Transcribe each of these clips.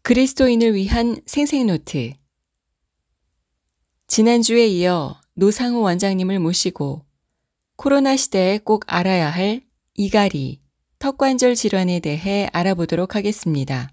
그리스도인을 위한 생생노트. 지난주에 이어 노상호 원장님을 모시고 코로나 시대에 꼭 알아야 할 이갈이, 턱관절 질환에 대해 알아보도록 하겠습니다.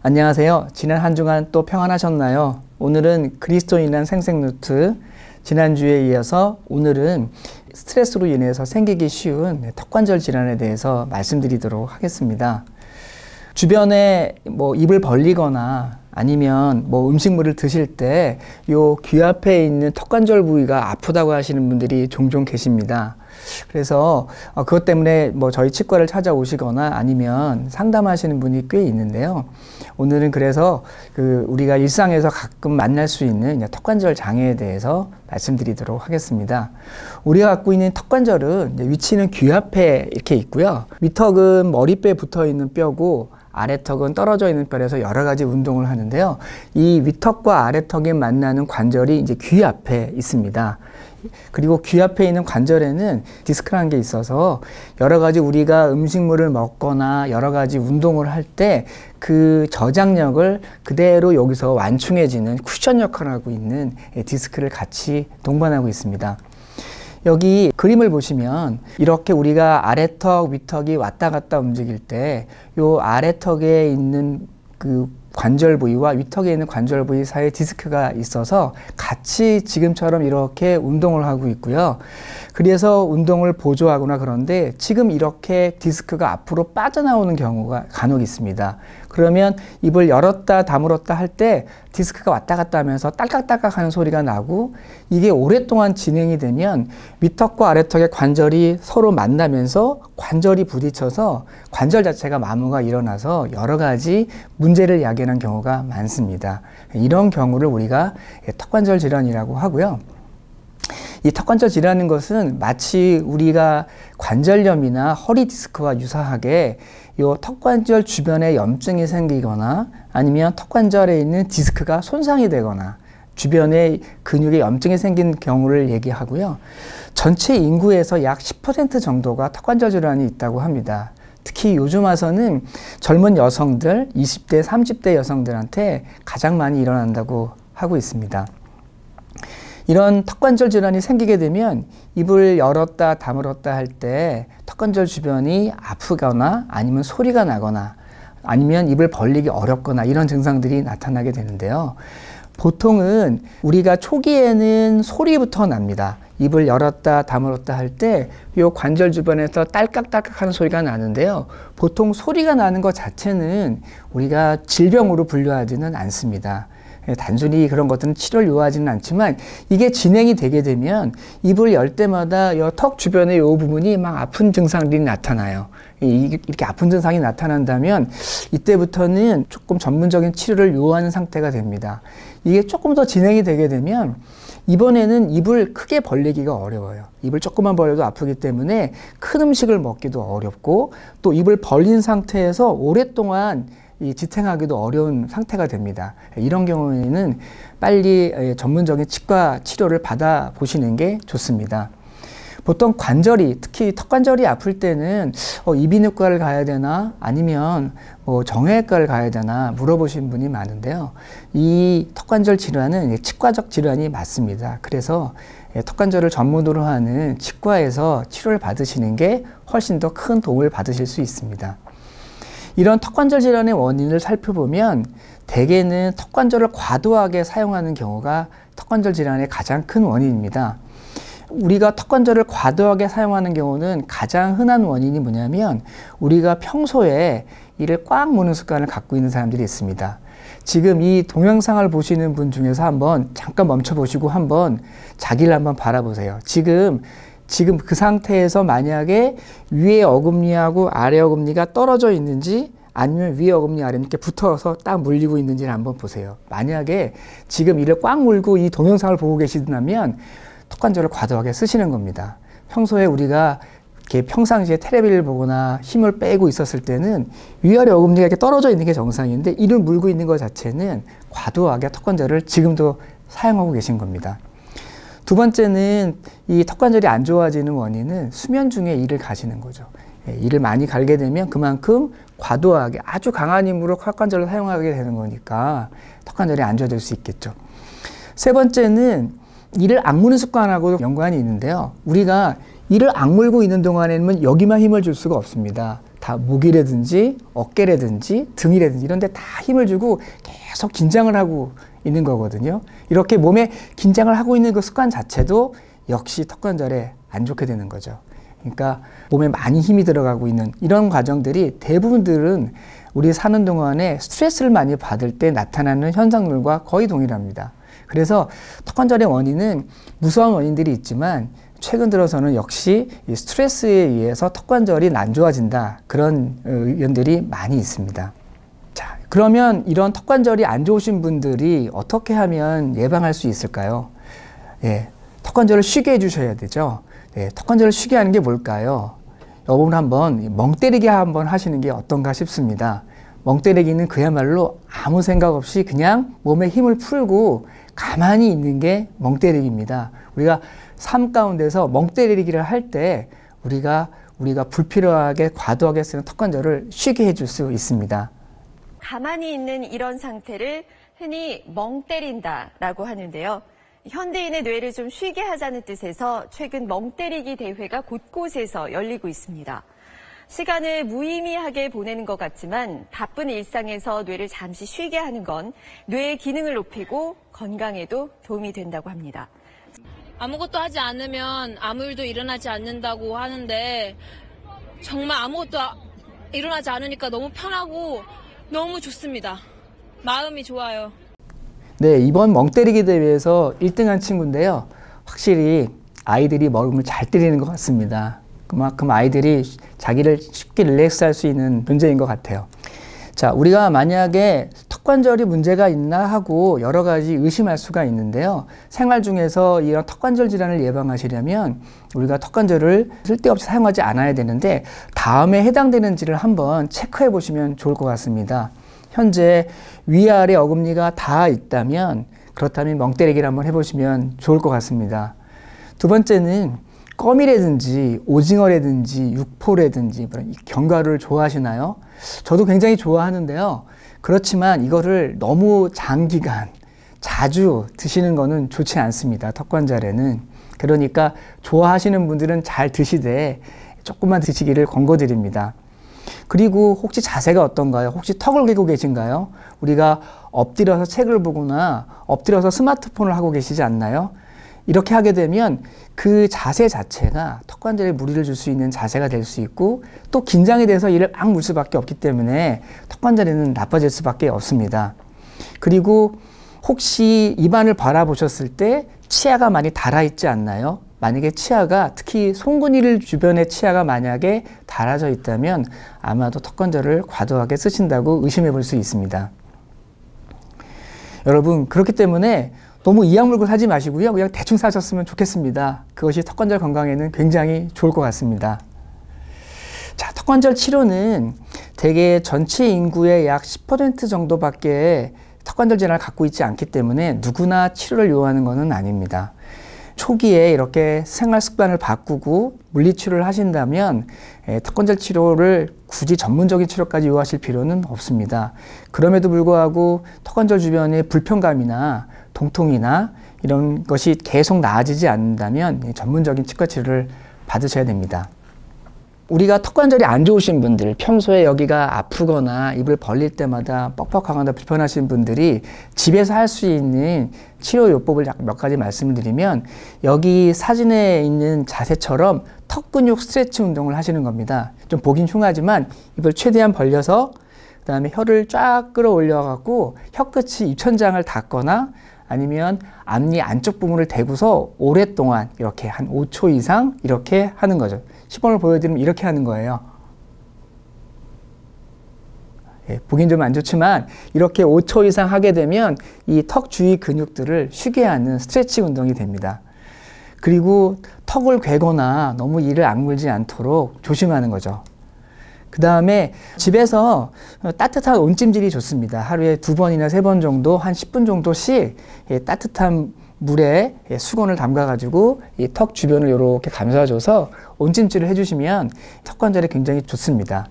안녕하세요. 지난 한 주간 또 평안하셨나요? 오늘은 그리스도인이란 생생노트, 지난주에 이어서 오늘은 스트레스로 인해서 생기기 쉬운 턱관절 질환에 대해서 말씀드리도록 하겠습니다. 주변에 입을 벌리거나 아니면 음식물을 드실 때 요 귀 앞에 있는 턱관절 부위가 아프다고 하시는 분들이 종종 계십니다. 그래서 그것 때문에 저희 치과를 찾아오시거나 아니면 상담하시는 분이 꽤 있는데요. 오늘은 그래서 우리가 일상에서 가끔 만날 수 있는 턱관절 장애에 대해서 말씀드리도록 하겠습니다. 우리가 갖고 있는 턱관절은 위치는 귀 앞에 이렇게 있고요. 윗턱은 머리뼈에 붙어 있는 뼈고 아래턱은 떨어져 있는 뼈라서 여러 가지 운동을 하는데요. 이 윗턱과 아래턱이 만나는 관절이 이제 귀 앞에 있습니다. 그리고 귀 앞에 있는 관절에는 디스크라는 게 있어서 여러 가지 우리가 음식물을 먹거나 여러 가지 운동을 할 때 그 저장력을 그대로 여기서 완충해지는 쿠션 역할을 하고 있는 디스크를 같이 동반하고 있습니다. 여기 그림을 보시면 이렇게 우리가 아래턱, 윗턱이 왔다 갔다 움직일 때 요 아래턱에 있는 그 관절 부위와 윗턱에 있는 관절 부위 사이에 디스크가 있어서 같이 지금처럼 이렇게 운동을 하고 있고요. 그래서 운동을 보조하거나 그런데 지금 이렇게 디스크가 앞으로 빠져나오는 경우가 간혹 있습니다. 그러면 입을 열었다 다물었다 할 때 디스크가 왔다 갔다 하면서 딸깍딸깍 하는 소리가 나고, 이게 오랫동안 진행이 되면 윗턱과 아래턱의 관절이 서로 만나면서 관절이 부딪혀서 관절 자체가 마모가 일어나서 여러 가지 문제를 야기하는 경우가 많습니다. 이런 경우를 우리가 턱관절 질환이라고 하고요. 이 턱관절 질환인 것은 마치 우리가 관절염이나 허리 디스크와 유사하게 요 턱관절 주변에 염증이 생기거나 아니면 턱관절에 있는 디스크가 손상이 되거나 주변에 근육에 염증이 생긴 경우를 얘기하고요. 전체 인구에서 약 10% 정도가 턱관절 질환이 있다고 합니다. 특히 요즘 와서는 젊은 여성들, 20대, 30대 여성들한테 가장 많이 일어난다고 하고 있습니다. 이런 턱관절 질환이 생기게 되면 입을 열었다 다물었다 할 때 턱관절 주변이 아프거나 아니면 소리가 나거나 아니면 입을 벌리기 어렵거나 이런 증상들이 나타나게 되는데요. 보통은 우리가 초기에는 소리부터 납니다. 입을 열었다 다물었다 할 때 이 관절 주변에서 딸깍딸깍 하는 소리가 나는데요. 보통 소리가 나는 것 자체는 우리가 질병으로 분류하지는 않습니다. 단순히 그런 것들은 치료를 요하지는 않지만 이게 진행이 되게 되면 입을 열 때마다 이 턱 주변의 이 부분이 막 아픈 증상들이 나타나요. 이렇게 아픈 증상이 나타난다면 이때부터는 조금 전문적인 치료를 요하는 상태가 됩니다. 이게 조금 더 진행이 되게 되면 이번에는 입을 크게 벌리기가 어려워요. 입을 조금만 벌려도 아프기 때문에 큰 음식을 먹기도 어렵고 또 입을 벌린 상태에서 오랫동안 이 지탱하기도 어려운 상태가 됩니다. 이런 경우에는 빨리 전문적인 치과 치료를 받아보시는 게 좋습니다. 보통 관절이, 특히 턱관절이 아플 때는 이비인후과를 가야 되나 아니면 정형외과를 가야 되나 물어보신 분이 많은데요. 이 턱관절 질환은 치과적 질환이 맞습니다. 그래서 턱관절을 전문으로 하는 치과에서 치료를 받으시는 게 훨씬 더 큰 도움을 받으실 수 있습니다. 이런 턱관절 질환의 원인을 살펴보면 대개는 턱관절을 과도하게 사용하는 경우가 턱관절 질환의 가장 큰 원인입니다. 우리가 턱관절을 과도하게 사용하는 경우는 가장 흔한 원인이 뭐냐면 우리가 평소에 이를 꽉 무는 습관을 갖고 있는 사람들이 있습니다. 지금 이 동영상을 보시는 분 중에서 한번 잠깐 멈춰 보시고 한번 자기를 한번 바라보세요. 지금 그 상태에서 만약에 위에 어금니하고 아래 어금니가 떨어져 있는지 아니면 위에 어금니 아래 이렇게 붙어서 딱 물리고 있는지를 한번 보세요. 만약에 지금 이를 꽉 물고 이 동영상을 보고 계시다면 턱관절을 과도하게 쓰시는 겁니다. 평소에 우리가 이렇게 평상시에 텔레비를 보거나 힘을 빼고 있었을 때는 위아래 어금니가 이렇게 떨어져 있는 게 정상인데 이를 물고 있는 것 자체는 과도하게 턱관절을 지금도 사용하고 계신 겁니다. 두 번째는 이 턱관절이 안 좋아지는 원인은 수면 중에 이를 가시는 거죠. 이를 많이 갈게 되면 그만큼 과도하게 아주 강한 힘으로 턱관절을 사용하게 되는 거니까 턱관절이 안 좋아질 수 있겠죠. 세 번째는 이를 악무는 습관하고 연관이 있는데요. 우리가 이를 악물고 있는 동안에는 여기만 힘을 줄 수가 없습니다. 다 목이라든지 어깨라든지 등이라든지 이런 데 다 힘을 주고 계속 긴장을 하고 있는 거거든요. 이렇게 몸에 긴장을 하고 있는 그 습관 자체도 역시 턱관절에 안 좋게 되는 거죠. 그러니까 몸에 많이 힘이 들어가고 있는 이런 과정들이 대부분들은 우리 사는 동안에 스트레스를 많이 받을 때 나타나는 현상들과 거의 동일합니다. 그래서 턱관절의 원인은 무수한 원인들이 있지만 최근 들어서는 역시 이 스트레스에 의해서 턱관절이 안 좋아진다. 그런 의견들이 많이 있습니다. 자, 그러면 이런 턱관절이 안 좋으신 분들이 어떻게 하면 예방할 수 있을까요? 턱관절을 쉬게 해주셔야 되죠. 턱관절을 쉬게 하는 게 뭘까요? 여러분 한번 멍 때리기 한번 하시는 게 어떤가 싶습니다. 멍 때리기는 그야말로 아무 생각 없이 그냥 몸에 힘을 풀고 가만히 있는 게 멍 때리기입니다. 우리가 삶 가운데서 멍 때리기를 할 때 우리가 불필요하게 과도하게 쓰는 턱관절을 쉬게 해줄 수 있습니다. 가만히 있는 이런 상태를 흔히 멍 때린다라고 하는데요. 현대인의 뇌를 좀 쉬게 하자는 뜻에서 최근 멍 때리기 대회가 곳곳에서 열리고 있습니다. 시간을 무의미하게 보내는 것 같지만 바쁜 일상에서 뇌를 잠시 쉬게 하는 건 뇌의 기능을 높이고 건강에도 도움이 된다고 합니다. 아무것도 하지 않으면 아무 일도 일어나지 않는다고 하는데 정말 아무것도 일어나지 않으니까 너무 편하고 너무 좋습니다. 마음이 좋아요. 네, 이번 멍 때리기 대회에서 1등한 친구인데요. 확실히 아이들이 멍을 잘 때리는 것 같습니다. 그만큼 아이들이 자기를 쉽게 릴렉스할 수 있는 존재인 것 같아요. 자, 우리가 만약에 턱관절이 문제가 있나 하고 여러 가지 의심할 수가 있는데요. 생활 중에서 이런 턱관절 질환을 예방하시려면 우리가 턱관절을 쓸데없이 사용하지 않아야 되는데 다음에 해당되는지를 한번 체크해 보시면 좋을 것 같습니다. 현재 위아래 어금니가 다 있다면 그렇다면 멍 때리기를 한번 해보시면 좋을 것 같습니다. 두 번째는 껌이라든지 오징어라든지 육포라든지 견과류를 좋아하시나요? 저도 굉장히 좋아하는데요. 그렇지만 이거를 너무 장기간 자주 드시는 거는 좋지 않습니다. 턱관절에는. 그러니까 좋아하시는 분들은 잘 드시되 조금만 드시기를 권고드립니다. 그리고 혹시 자세가 어떤가요? 혹시 턱을 괴고 계신가요? 우리가 엎드려서 책을 보거나 엎드려서 스마트폰을 하고 계시지 않나요? 이렇게 하게 되면 그 자세 자체가 턱관절에 무리를 줄 수 있는 자세가 될 수 있고 또 긴장이 돼서 이를 악 물 수밖에 없기 때문에 턱관절에는 나빠질 수밖에 없습니다. 그리고 혹시 입안을 바라보셨을 때 치아가 많이 닳아있지 않나요? 만약에 치아가 특히 송근이 주변에 치아가 만약에 닳아져 있다면 아마도 턱관절을 과도하게 쓰신다고 의심해 볼 수 있습니다. 여러분 그렇기 때문에 너무 이악 물고 사지 마시고요. 그냥 대충 사셨으면 좋겠습니다. 그것이 턱관절 건강에는 굉장히 좋을 것 같습니다. 자, 턱관절 치료는 대개 전체 인구의 약 10% 정도밖에 턱관절 질환을 갖고 있지 않기 때문에 누구나 치료를 요하는 것은 아닙니다. 초기에 이렇게 생활 습관을 바꾸고 물리치료를 하신다면 턱관절 치료를 굳이 전문적인 치료까지 요하실 필요는 없습니다. 그럼에도 불구하고 턱관절 주변의 불편감이나 통통이나 이런 것이 계속 나아지지 않는다면 전문적인 치과 치료를 받으셔야 됩니다. 우리가 턱관절이 안 좋으신 분들, 평소에 여기가 아프거나 입을 벌릴 때마다 뻑뻑하거나 불편하신 분들이 집에서 할 수 있는 치료 요법을 몇 가지 말씀을 드리면, 여기 사진에 있는 자세처럼 턱 근육 스트레치 운동을 하시는 겁니다. 좀 보긴 흉하지만 입을 최대한 벌려서 그 다음에 혀를 쫙 끌어올려 갖고 혀끝이 입천장을 닿거나 아니면 앞니 안쪽 부분을 대고서 오랫동안 이렇게 한 5초 이상 이렇게 하는 거죠. 시범을 보여드리면 이렇게 하는 거예요. 보긴 좀 안 좋지만 이렇게 5초 이상 하게 되면 이 턱 주위 근육들을 쉬게 하는 스트레치 운동이 됩니다. 그리고 턱을 괴거나 너무 이를 악물지 않도록 조심하는 거죠. 그 다음에 집에서 따뜻한 온찜질이 좋습니다. 하루에 2번이나 3번 정도 한 10분 정도씩 따뜻한 물에 수건을 담가가지고 이 턱 주변을 이렇게 감싸줘서 온찜질을 해주시면 턱관절에 굉장히 좋습니다.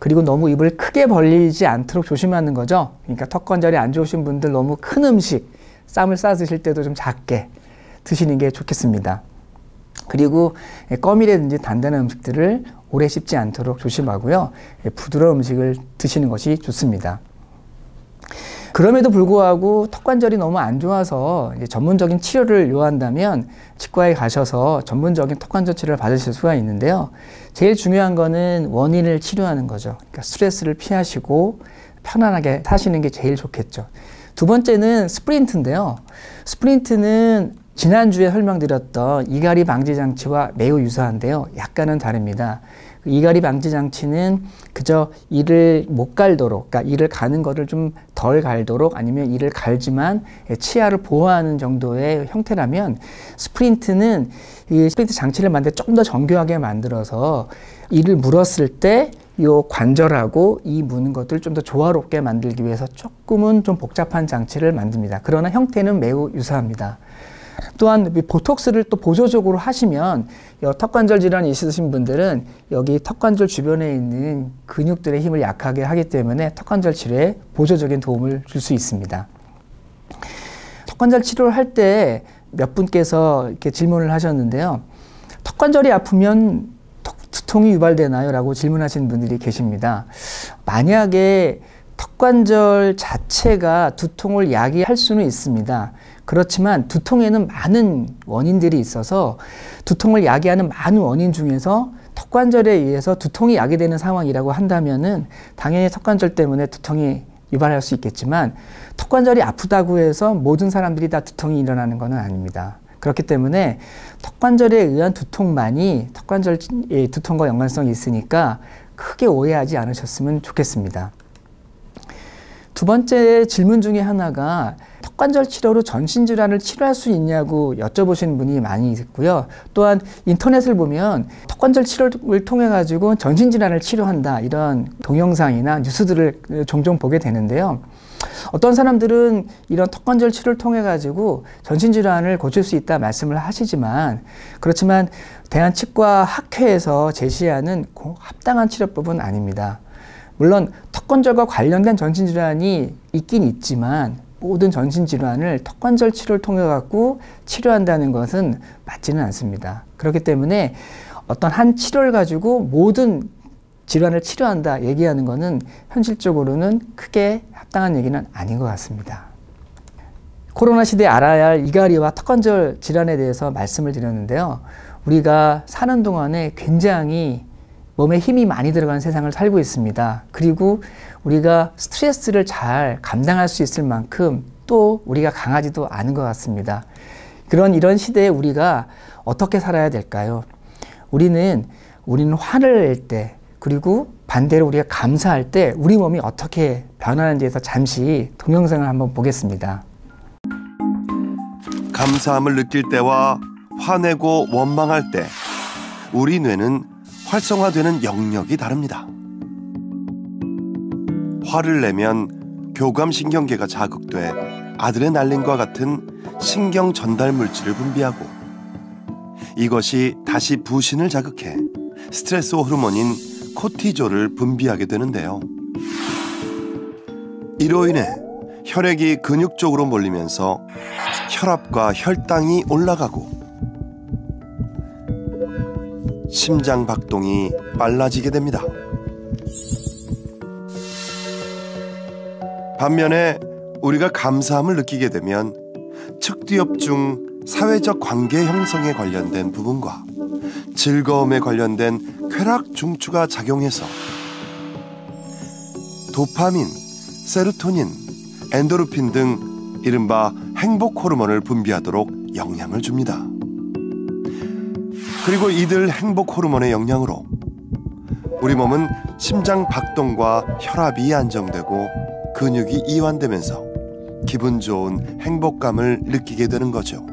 그리고 너무 입을 크게 벌리지 않도록 조심하는 거죠. 그러니까 턱관절이 안 좋으신 분들 너무 큰 음식, 쌈을 싸 드실 때도 좀 작게 드시는 게 좋겠습니다. 그리고 껌이라든지 단단한 음식들을 오래 씹지 않도록 조심하고요. 부드러운 음식을 드시는 것이 좋습니다. 그럼에도 불구하고 턱관절이 너무 안 좋아서 이제 전문적인 치료를 요한다면 치과에 가셔서 전문적인 턱관절 치료를 받으실 수가 있는데요. 제일 중요한 거는 원인을 치료하는 거죠. 그러니까 스트레스를 피하시고 편안하게 사시는 게 제일 좋겠죠. 두 번째는 스프린트인데요. 스프린트는 지난주에 설명드렸던 이갈이 방지 장치와 매우 유사한데요. 약간은 다릅니다. 이갈이 방지 장치는 그저 이를 못 갈도록, 그러니까 이를 가는 거를 좀 덜 갈도록, 아니면 이를 갈지만 치아를 보호하는 정도의 형태라면, 스프린트는 이 스프린트 장치를 만들 때 좀 더 정교하게 만들어서 이를 물었을 때 이 관절하고 이 무는 것들을 좀 더 조화롭게 만들기 위해서 조금은 좀 복잡한 장치를 만듭니다. 그러나 형태는 매우 유사합니다. 또한 보톡스를 또 보조적으로 하시면 턱관절 질환이 있으신 분들은 여기 턱관절 주변에 있는 근육들의 힘을 약하게 하기 때문에 턱관절 치료에 보조적인 도움을 줄 수 있습니다. 턱관절 치료를 할 때 몇 분께서 이렇게 질문을 하셨는데요. 턱관절이 아프면 두통이 유발되나요? 라고 질문하시는 분들이 계십니다. 만약에 턱관절 자체가 두통을 야기할 수는 있습니다. 그렇지만 두통에는 많은 원인들이 있어서 두통을 야기하는 많은 원인 중에서 턱관절에 의해서 두통이 야기되는 상황이라고 한다면은 당연히 턱관절 때문에 두통이 유발할 수 있겠지만, 턱관절이 아프다고 해서 모든 사람들이 다 두통이 일어나는 것은 아닙니다. 그렇기 때문에 턱관절에 의한 두통만이 턱관절의 두통과 연관성이 있으니까 크게 오해하지 않으셨으면 좋겠습니다. 두 번째 질문 중에 하나가 턱관절 치료로 전신질환을 치료할 수 있냐고 여쭤보시는 분이 많이 있고요. 또한 인터넷을 보면 턱관절 치료를 통해 가지고 전신질환을 치료한다, 이런 동영상이나 뉴스들을 종종 보게 되는데요. 어떤 사람들은 이런 턱관절 치료를 통해 가지고 전신질환을 고칠 수 있다 말씀을 하시지만, 그렇지만 대한치과학회에서 제시하는 합당한 치료법은 아닙니다. 물론 턱관절과 관련된 전신질환이 있긴 있지만 모든 전신질환을 턱관절 치료를 통해 갖고 치료한다는 것은 맞지는 않습니다. 그렇기 때문에 어떤 한 치료를 가지고 모든 질환을 치료한다 얘기하는 것은 현실적으로는 크게 합당한 얘기는 아닌 것 같습니다. 코로나 시대에 알아야 할 이갈이와 턱관절 질환에 대해서 말씀을 드렸는데요. 우리가 사는 동안에 굉장히 몸에 힘이 많이 들어가는 세상을 살고 있습니다. 그리고 우리가 스트레스를 잘 감당할 수 있을 만큼 또 우리가 강하지도 않은 것 같습니다. 이런 시대에 우리가 어떻게 살아야 될까요? 우리는 화를 낼 때, 그리고 반대로 우리가 감사할 때 우리 몸이 어떻게 변하는지에서 잠시 동영상을 한번 보겠습니다. 감사함을 느낄 때와 화내고 원망할 때 우리 뇌는 활성화되는 영역이 다릅니다. 화를 내면 교감신경계가 자극돼 아드레날린과 같은 신경 전달 물질을 분비하고 이것이 다시 부신을 자극해 스트레스 호르몬인 코티졸을 분비하게 되는데요. 이로 인해 혈액이 근육 쪽으로 몰리면서 혈압과 혈당이 올라가고 심장 박동이 빨라지게 됩니다. 반면에 우리가 감사함을 느끼게 되면 측두엽 중 사회적 관계 형성에 관련된 부분과 즐거움에 관련된 쾌락 중추가 작용해서 도파민, 세로토닌, 엔도르핀 등 이른바 행복 호르몬을 분비하도록 영향을 줍니다. 그리고 이들 행복 호르몬의 영향으로 우리 몸은 심장 박동과 혈압이 안정되고 근육이 이완되면서 기분 좋은 행복감을 느끼게 되는 거죠.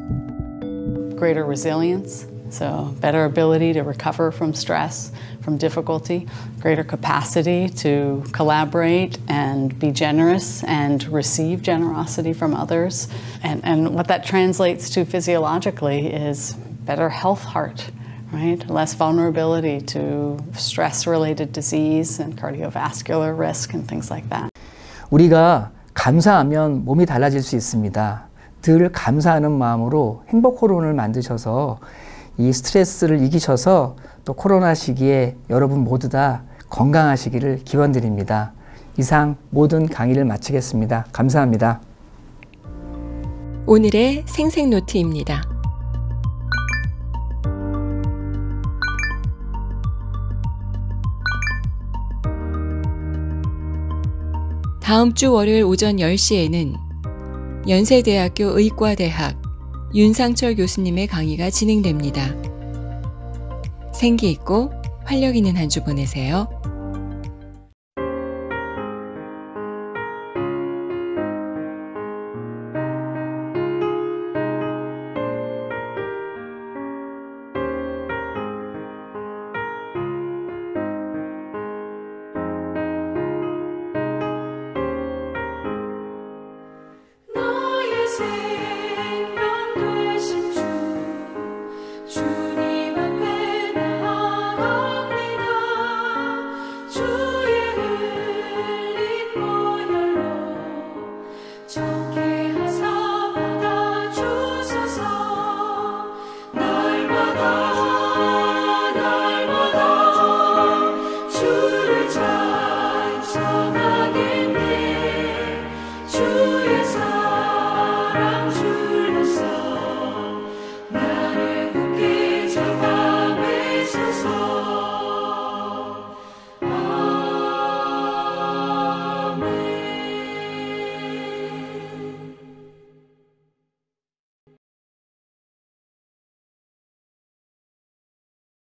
Greater resilience, so better ability to recover from stress, from difficulty, greater capacity to collaborate and be generous and receive generosity from others. And what that translates to physiologically is better health heart, right? Less vulnerability to stress-related disease and cardiovascular risk and things like that. 우리가 감사하면 몸이 달라질 수 있습니다. 늘 감사하는 마음으로 행복 호르몬을 만드셔서 이 스트레스를 이기셔서 또 코로나 시기에 여러분 모두 다 건강하시기를 기원드립니다. 이상 모든 강의를 마치겠습니다. 감사합니다. 오늘의 생생노트입니다. 다음 주 월요일 오전 10시에는 연세대학교 의과대학 윤상철 교수님의 강의가 진행됩니다. 생기 있고 활력 있는 한 주 보내세요.